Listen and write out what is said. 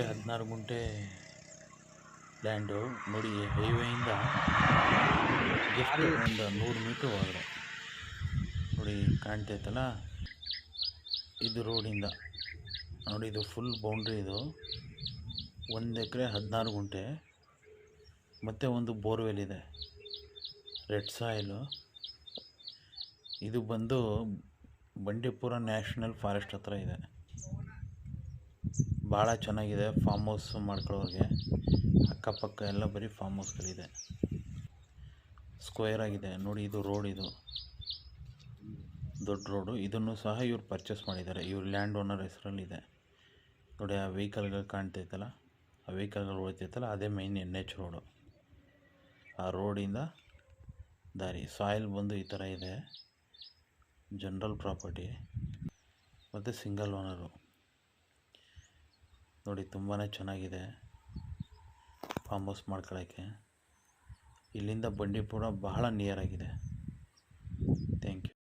ಎಕರೆ 16 ಗುಂಟೆ ಲ್ಯಾಂಡು ನೋಡಿ. ಹೈವೇಯಿಂದ ಜಸ್ಟ್ ಒಂದು 100 ಮೀಟ್ರ್ ಒಳಗಡೆ ನೋಡಿ ಕಾಣ್ತೈತಲ್ಲ, ಇದು ರೋಡಿಂದ ನೋಡಿ. ಇದು ಫುಲ್ ಬೌಂಡ್ರಿ. ಇದು 1 ಎಕರೆ 16 ಗುಂಟೆ ಮತ್ತು ಒಂದು ಬೋರ್ವೆಲ್ ಇದೆ, ರೆಡ್ ಸಾಯಿಲು. ಇದು ಬಂದು ಬಂಡೀಪುರ ನ್ಯಾಷನಲ್ ಫಾರೆಸ್ಟ್ ಹತ್ರ ಇದೆ. ಭಾಳ ಚೆನ್ನಾಗಿದೆ ಫಾರ್ಮ್ ಹೌಸ್ ಮಾಡ್ಕೊಳ್ಳೋರಿಗೆ. ಅಕ್ಕಪಕ್ಕ ಎಲ್ಲ ಬರೀ ಫಾರ್ಮ್ ಹೌಸ್ಗಳಿದೆ, ಸ್ಕ್ವೇರ್ ಆಗಿದೆ ನೋಡಿ. ಇದು ರೋಡ್, ಇದು ದೊಡ್ಡ ರೋಡು. ಇದನ್ನು ಸಹ ಇವ್ರು ಪರ್ಚೇಸ್ ಮಾಡಿದ್ದಾರೆ. ಇವ್ರ ಲ್ಯಾಂಡ್ ಓನರ್ ಹೆಸರಲ್ಲಿದೆ ನೋಡಿ. ಆ ವೆಹಿಕಲ್ಗಳು ಕಾಣ್ತೈತಲ್ಲ, ಆ ವೆಹಿಕಲ್ಗಳು ಹೋಗ್ತೈತಲ್ಲ, ಅದೇ ಮೈನ್ NH ರೋಡು. ಆ ರೋಡಿಂದ ದಾರಿ. ಸಾಯಿಲ್ ಬಂದು ಈ ಥರ ಇದೆ, ಜನರಲ್ ಪ್ರಾಪರ್ಟಿ ಮತ್ತು ಸಿಂಗಲ್ ಓನರು ನೋಡಿ. ತುಂಬಾ ಚೆನ್ನಾಗಿದೆ ಫಾರ್ಮ್ ಹೌಸ್ ಮಾಡ್ಕೊಳ್ಳೋಕ್ಕೆ. ಇಲ್ಲಿಂದ ಬಂಡೀಪುರ ಬಹಳ ನಿಯರ್ ಆಗಿದೆ. Thank you.